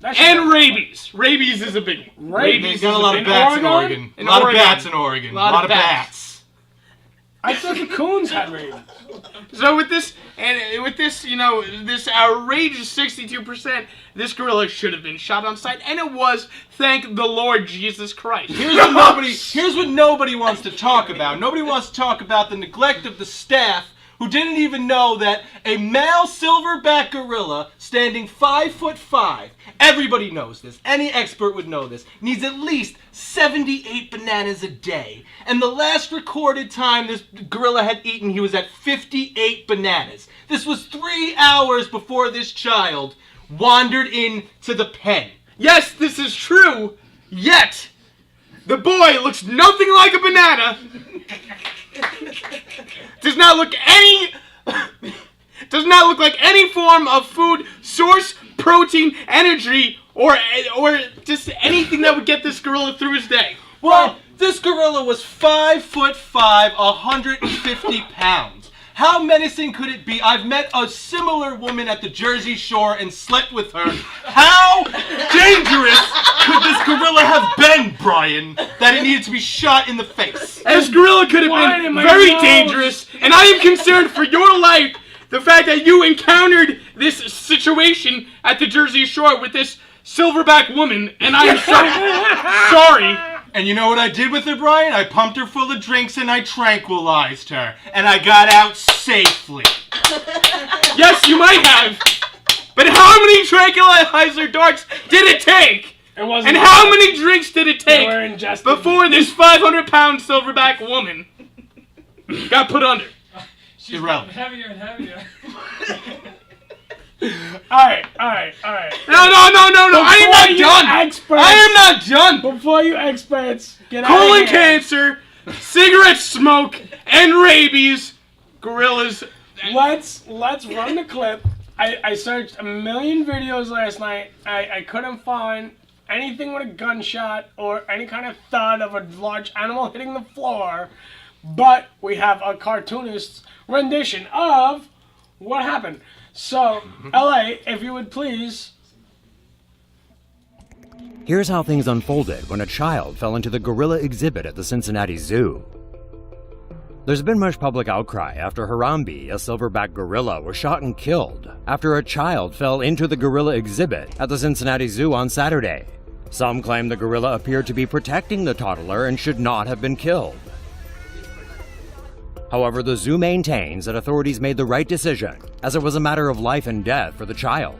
And rabies. Rabies is a big one. Rabies got a lot of bats in Oregon. A lot of bats in Oregon. A lot of bats. I thought the coons had rabies. So with this, this outrageous 62%, this gorilla should have been shot on sight, and it was. Thank the Lord Jesus Christ. Here's what nobody wants to talk about. Nobody wants to talk about the neglect of the staff who didn't even know that a male silverback gorilla standing 5'5", everybody knows this, any expert would know this, needs at least 78 bananas a day. And the last recorded time this gorilla had eaten, he was at 58 bananas. This was 3 hours before this child wandered into the pen. Yes, this is true, yet the boy looks nothing like a banana. Does not look like any form of food source, protein, energy, or just anything that would get this gorilla through his day. Well, this gorilla was 5'5", 150 pounds. How menacing could it be? I've met a similar woman at the Jersey Shore and slept with her. How dangerous could this gorilla have been, Brian, that it needed to be shot in the face? This gorilla could have been very dangerous, and I am concerned for your life. The fact that you encountered this situation at the Jersey Shore with this silverback woman, and I am so sorry. And you know what I did with her, Brian? I pumped her full of drinks and I tranquilized her. And I got out safely. Yes, you might have. But how many tranquilizer darts did it take? It wasn't. And how many drinks did it take They were ingested. before this 500-pound silverback woman got put under? She's Irrelevant. heavier and heavier. Alright. No, I am not done. Experts, I am not done. Before you experts get out Colon of here. cancer, cigarette smoke, and rabies. Gorillas. Let's run the clip. I searched a million videos last night. I couldn't find anything with a gunshot or any kind of thud of a large animal hitting the floor. But we have a cartoonist's rendition of what happened. So, LA, if you would please. Here's how things unfolded when a child fell into the gorilla exhibit at the Cincinnati Zoo. There's been much public outcry after Harambe, a silverback gorilla, was shot and killed after a child fell into the gorilla exhibit at the Cincinnati Zoo on Saturday. Some claim the gorilla appeared to be protecting the toddler and should not have been killed. However, the zoo maintains that authorities made the right decision, as it was a matter of life and death for the child.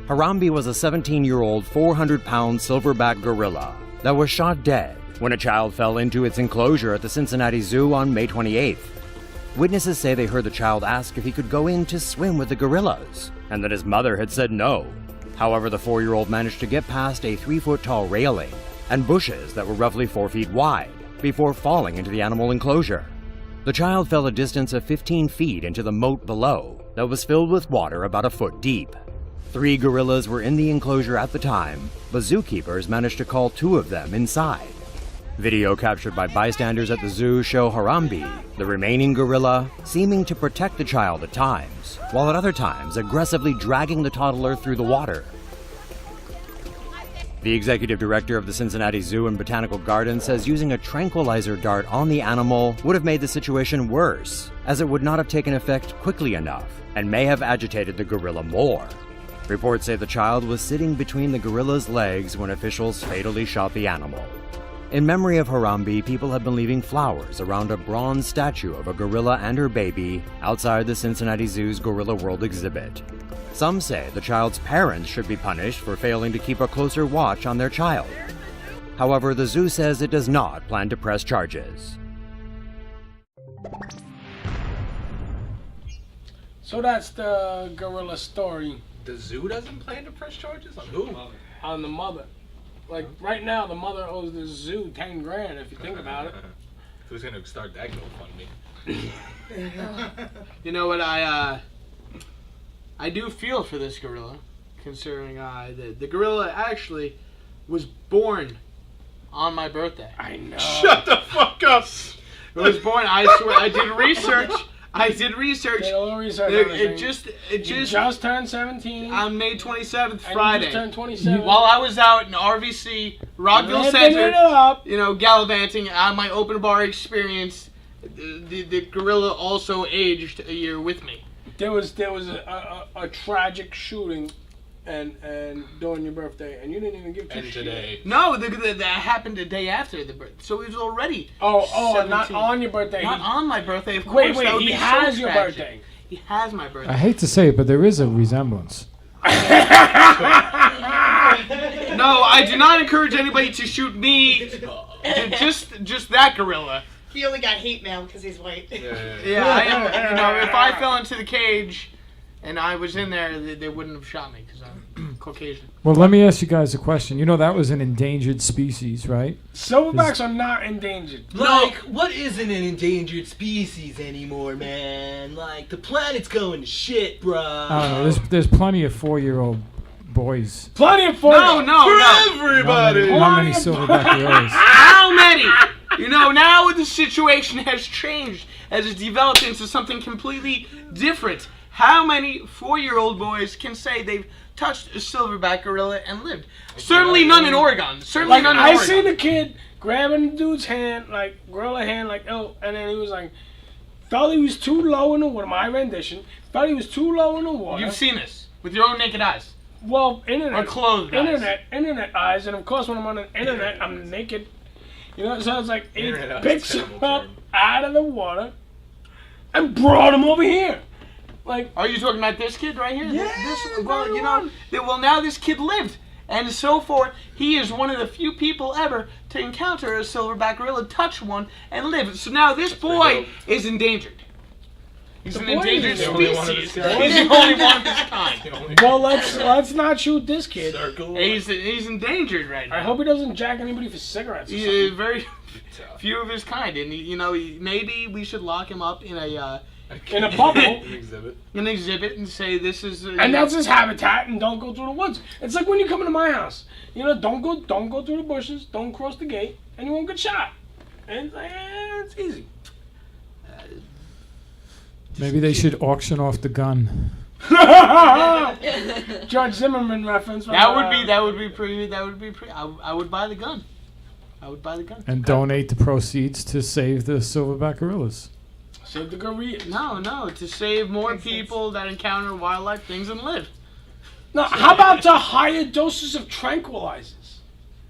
Harambe was a 17-year-old, 400-pound silverback gorilla that was shot dead when a child fell into its enclosure at the Cincinnati Zoo on May 28th. Witnesses say they heard the child ask if he could go in to swim with the gorillas, and that his mother had said no. However, the 4-year-old managed to get past a 3-foot-tall railing and bushes that were roughly 4 feet wide before falling into the animal enclosure. The child fell a distance of 15 feet into the moat below that was filled with water about a foot deep. 3 gorillas were in the enclosure at the time, but zookeepers managed to call 2 of them inside. Video captured by bystanders at the zoo show Harambe, the remaining gorilla, seeming to protect the child at times, while at other times aggressively dragging the toddler through the water. The executive director of the Cincinnati Zoo and Botanical Gardens says using a tranquilizer dart on the animal would have made the situation worse, as it would not have taken effect quickly enough and may have agitated the gorilla more. Reports say the child was sitting between the gorilla's legs when officials fatally shot the animal. In memory of Harambe, people have been leaving flowers around a bronze statue of a gorilla and her baby outside the Cincinnati Zoo's Gorilla World exhibit. Some say the child's parents should be punished for failing to keep a closer watch on their child. However, the zoo says it does not plan to press charges. So that's the gorilla story. The zoo doesn't plan to press charges? On who? On the mother. Like, right now, the mother owes the zoo 10 grand, if you think about it. Who's going to start that GoFundMe? You know what, I do feel for this gorilla, considering the gorilla actually was born on my birthday. I know. Shut the fuck up! It was born, I swear, I did research. Did a little research. It just turned 17. on May 27th, And Friday. you just turned 27. While I was out in RVC, Rockville Lifting Center, it up. gallivanting on my open bar experience, the gorilla also aged a year with me. There was a tragic shooting, and during your birthday, and you didn't even give two And shits. today. No, that happened the day after the birthday. So it was already. Oh, 17. not on your birthday. Not on my birthday, of course. Wait, that would he be so has your tragic. birthday. He has my birthday. I hate to say it, but there is a resemblance. No, I do not encourage anybody to shoot me. Just that gorilla. He only got hate mail because he's white. Yeah, if I fell into the cage and I was in there, they wouldn't have shot me because I'm Caucasian. Well, let me ask you guys a question. You know that was an endangered species, right? Silverbacks are not endangered. Like, what isn't an endangered species anymore, man? Like, the planet's going to shit, bro. I don't know. There's plenty of 4-year-old boys. Plenty of No. Everybody. Not many silverback gorillas. How many? You know, now the situation has changed as it's developed into something completely different. How many 4-year-old boys can say they've touched a silverback gorilla and lived? Certainly none in Oregon. Certainly Like, none in I Oregon. seen the kid grabbing the dude's hand, like, gorilla hand, like, oh, and then he was like, felt he was too low in the water, my rendition, felt he was too low in the water. You've seen this with your own naked eyes. Well, internet. Or clothed eyes. Internet eyes, and of course when I'm on the internet, I'm naked. You know, so it's like, he Internet eyes, picks him terrible up term. out of the water and brought him over here. Like, Are you talking about this kid right here? Yeah, Well, right you know, now this kid lived. And so forth, he is one of the few people ever to encounter a silverback gorilla, touch one, and live. So now this boy is endangered. He's an boy is endangered the only one of his species. kind. He's the only one of his kind. well, let's not shoot this kid. Circle. He's endangered right now. I hope he doesn't jack anybody for cigarettes. Or He something. is very few of his kind, and maybe we should lock him up in In a bubble. An exhibit. and say this is. And that's his habitat, and don't go through the woods. It's like when you come into my house. You know, don't go through the bushes, don't cross the gate, and you won't get shot. And it's easy. Maybe they should auction off the gun. George Zimmerman reference. From, That would be pretty. I would buy the gun. I would buy the gun. And donate the proceeds to save the silverback gorillas. Save the gorillas. No, to save more people that encounter wildlife things and live. Now, how about to higher doses of tranquilizers?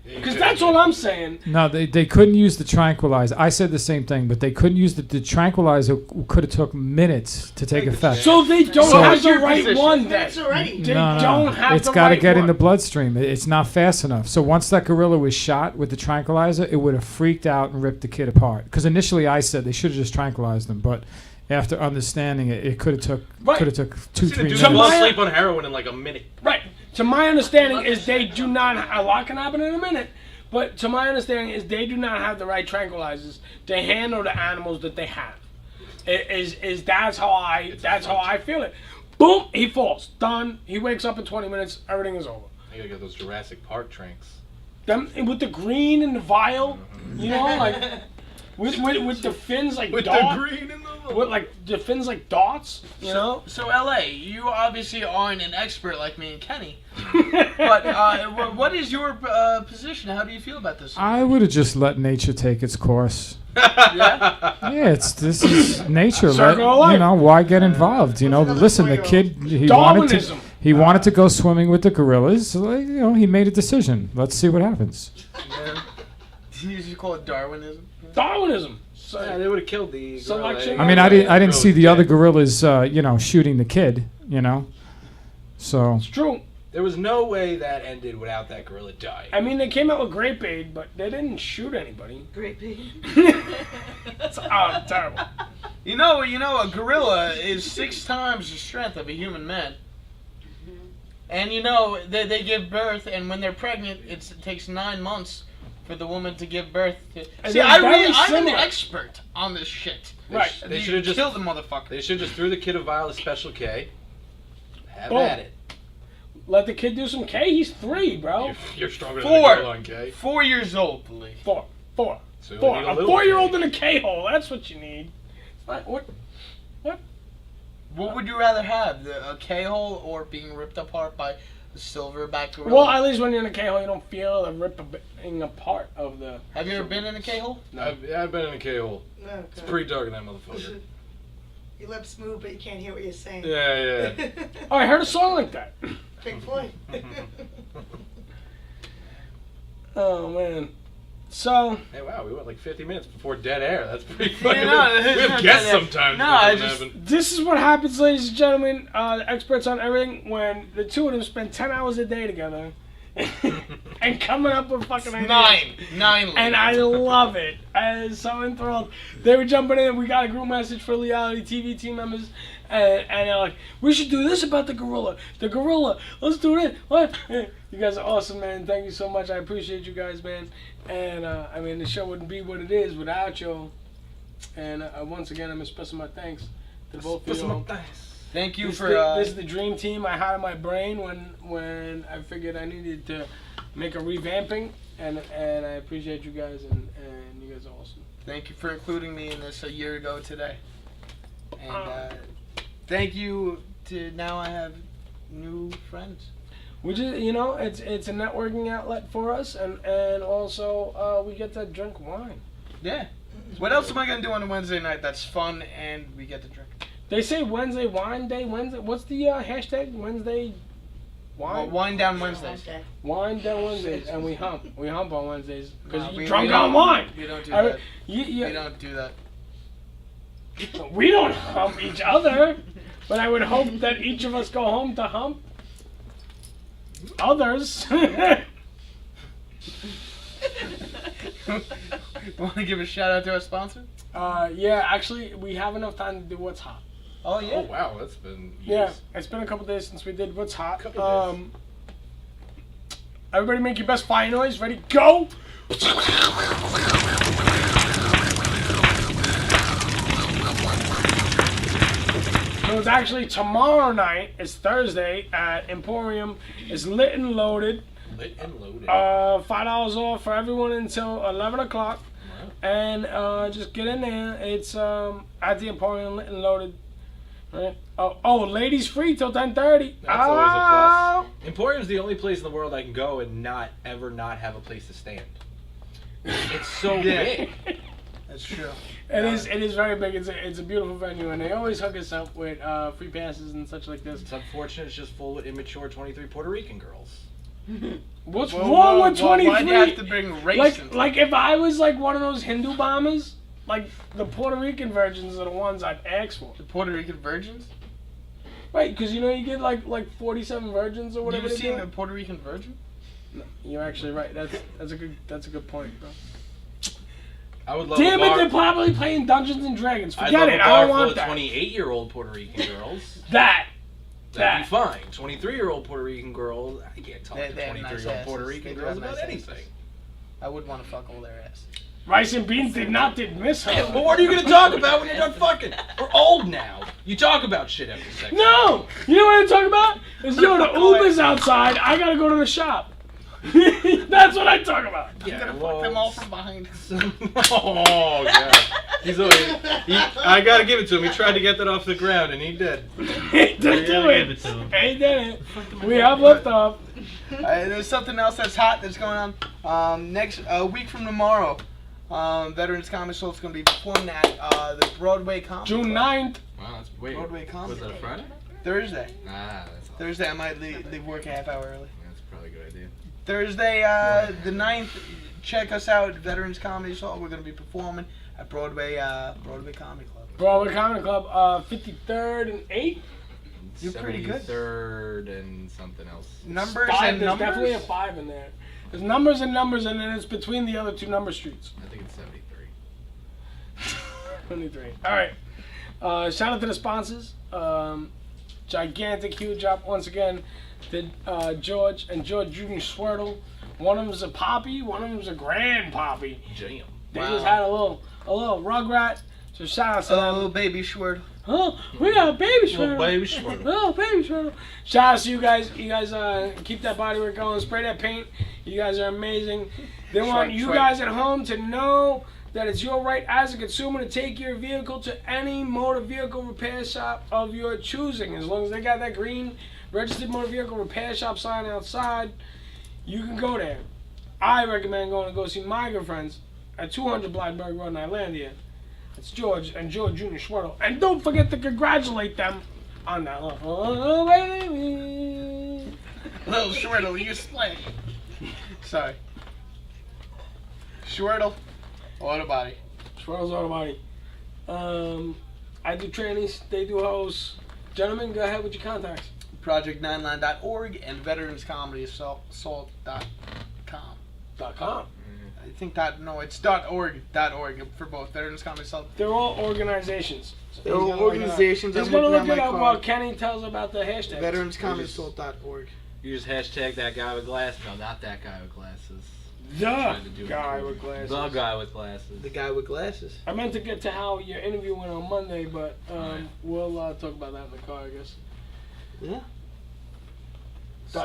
Because that's all I'm saying. No, they couldn't use the tranquilizer. I said the same thing, but they couldn't use the tranquilizer. Could have took minutes to take effect. So they don't So- have the your right position. one then. That's already. They No, don't have it's the got to right get in one. the bloodstream. It's not fast enough. So once that gorilla was shot with the tranquilizer, it would have freaked out and ripped the kid apart. Because initially I said they should have just tranquilized him, but after understanding it, it could have took Right. 2-3 Dude, minutes. So fall my- asleep on heroin in like a minute. Right. To my understanding is they do not. A lot can happen in a minute. But to my understanding is they do not have the right tranquilizers to handle the animals that they have. That's how I feel it. Boom, he falls. Done. He wakes up in 20 minutes. Everything is over. I gotta get those Jurassic Park tranks. Them with the green and the vial, you know, like with the fins like darts. green in the With like the fins like dots, you know. So LA, you obviously aren't an expert like me and Kenny. But what is your position? How do you feel about this? I would have just let nature take its course. Yeah. Yeah, this is nature. Circle of life. Why get involved? Listen, the kid Darwinism. he wanted to go swimming with the gorillas. So, he made a decision. Let's see what happens. You should call it Darwinism. Darwinism. So, Yeah, they would have killed the Selection. I mean, I didn't see the other gorillas, shooting the kid. So it's true. There was no way that ended without that gorilla dying. I mean, they came out with grape aid, but they didn't shoot anybody. Great pig. It's terrible. You know, a gorilla is 6 times the strength of a human man. And they give birth, and when they're pregnant, it takes 9 months for the woman to give birth. And See, they're I'm very an similar. expert on this shit. Right. They You should have just killed the motherfucker. They should just threw the kid a vial of Special K. Have Boom. at it. Let the kid do some K. He's 3, bro. You're stronger than 4. a gorilla on K. 4 years old, believe. 4. So you 4. need A little 4-year-old K. in a K-hole. That's what you need. Like, what? What would you rather have, a K-hole or being ripped apart by The silverback gorilla. Well, at least when you're in a K-hole, you don't feel the ripping apart of the... Have you ever been in a K-hole? No. I've been in a K-hole. No, It's pretty dark in that motherfucker. Your lips move, but you can't hear what you're saying. Yeah. Oh, I heard a song like that. Pink Floyd. Oh, man. So... Hey, wow, we went like 50 minutes before dead air. That's pretty funny. no, we have guests sometimes. No, I just... This is what happens, ladies and gentlemen, the experts on everything, when the two of them spend 10 hours a day together and coming up with fucking ideas. Nine. And I love it. I was so enthralled. They were jumping in. We got a group message for LeighAlity TV team members. And they're like, we should do this about the gorilla. The gorilla. Let's do it. What? You guys are awesome, man. Thank you so much. I appreciate you guys, man. And, I mean, the show wouldn't be what it is without you. And once again, I'm expressing my thanks to both of you. Thank you This for... this is the dream team I had in my brain when I figured I needed to make a revamping. And I appreciate you guys, and you guys are awesome. Thank you for including me in this a year ago today. And thank you to now I have new friends. Which is, you know, it's a networking outlet for us, and also we get to drink wine. Yeah. What else am I gonna do on a Wednesday night that's fun and we get to drink? They say Wednesday Wine Day. Wednesday. What's the hashtag? Wednesday wine. Wine down Wednesdays. Wine down Wednesdays, and we hump. We hump on Wednesdays because No, you're we drunk don't- on wine. We don't do that. We don't do that. We don't hump each other, but I would hope that each of us go home to hump others. Want to give a shout out to our sponsor? Yeah, actually, we have enough time to do What's Hot. Oh yeah. Oh wow, that's been years. Yeah, it's been a couple days since we did What's Hot. Couple days. Everybody make your best fire noise. Ready? Go! So it's actually tomorrow night. It's Thursday at Emporium. It's lit and loaded. Lit and loaded. $5 off for everyone until 11 o'clock. And just get in there. It's at the Emporium, lit and loaded. Right? Oh, ladies free till 10:30. That's always a plus. Emporium's the only place in the world I can go and not have a place to stand. It's so big. That's true. It is very big. It's a beautiful venue, and they always hook us up with free passes and such like this. It's unfortunate it's just full with immature 23 Puerto Rican girls. What's wrong with 23? Why'd you have to bring race into like if I was like one of those Hindu bombers, like the Puerto Rican virgins are the ones I'd ask for. The Puerto Rican virgins? Right, because you know you get like 47 virgins or whatever. You've they seen do. a Puerto Rican virgin? No, you're actually right. That's a good point, bro. I would love Damn a bar. it, they're probably playing Dungeons and Dragons. I'd Forget love it. a I bar don't full want of that. 28-year-old Puerto Rican girls. That'd be fine. 23-year-old Puerto Rican girls. I can't talk to They have 23-year-old nice Puerto asses. Rican They girls have about nice anything. asses. I would want to fuck all their ass. Rice and Beans did not miss her. Yeah, but what are you going to talk about when you're done fucking? We're old now. You talk about shit every second. No! You know what I'm talking about? Is yo, the Uber's outside. I gotta go to the shop. That's what I talk about. I'm gonna fuck them all from behind. Oh god. I gotta give it to him. He tried to get that off the ground and he did. He did do it. He did it. We have liftoff. There's something else that's hot that's going on. Next week from tomorrow, Veterans Comedy Show is going to be performing at the Broadway Comedy June Club. 9th. Wow, that's weird. Broadway Comedy Was that a Club. Friday? Thursday. Ah, that's awesome. Thursday, I might leave work a half hour early. That's probably a good idea. Thursday, the 9th, check us out at Veterans Comedy Show. We're going to be performing at Broadway Comedy Club. Broadway Comedy Club, 53rd and 8th. You're pretty good. 73rd and something else. Numbers Five, and there's numbers? definitely a 5 in there. There's numbers and numbers, and then it's between the other two number streets. I think it's 73. 23. All right. Shout out to the sponsors. Gigantic, huge up once again to George and George Jr. Swirtle. One of them's a poppy, one of them's a grand poppy. Jam. They just had a little rugrat. So shout out to them. Oh, baby Schwert. Oh, we got a baby Schwirtle. Little baby Schwirtle. Oh, baby Schwirtle. Shout out to you guys. You guys keep that body work going. Spray that paint. You guys are amazing. They want you guys at home to know that it's your right as a consumer to take your vehicle to any motor vehicle repair shop of your choosing. As long as they got that green Registered motor vehicle repair shop sign outside. You can go there. I recommend going to go see my good friends at 200 Blackberry Road in Islandia. It's George and George Jr. Schwertel. And don't forget to congratulate them on that little baby. Little Schwertel, you slay. Sorry. Schwertel, auto body. Schwertel's auto body. I do trainings, they do hosts. Gentlemen, go ahead with your contacts. Project9line.org and veteranscomedyassault.com. .com. I think it's .org for both Veterans Comedy Assault. They're all organizations. So They're all organizations. He's I'm gonna looking look at it my up card. while Kenny tells about the hashtag. VeteransComedyAssault.org. You just hashtag that guy with glasses. No, not that guy with glasses. The guy with glasses. The guy with glasses. The guy with glasses. I meant to get to how your interview went on Monday, but we'll talk about that in the car, I guess. Yeah.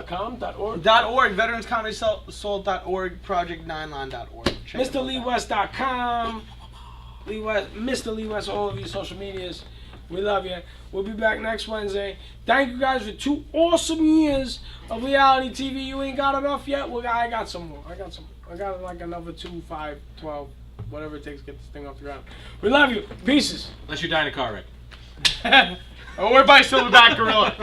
.com, .org. .org, VeteransComedyAssault.org, Project9line.org. MrLeighWest.com. Lee West, Mr. Lee West, all of your social medias. We love you. We'll be back next Wednesday. Thank you guys for 2 awesome years of reality TV. You ain't got enough yet? Well, I got some more. I got like another 2, 5, 12, whatever it takes to get this thing off the ground. We love you. Pieces. Unless you die in a car wreck. Or by Silverback Gorilla.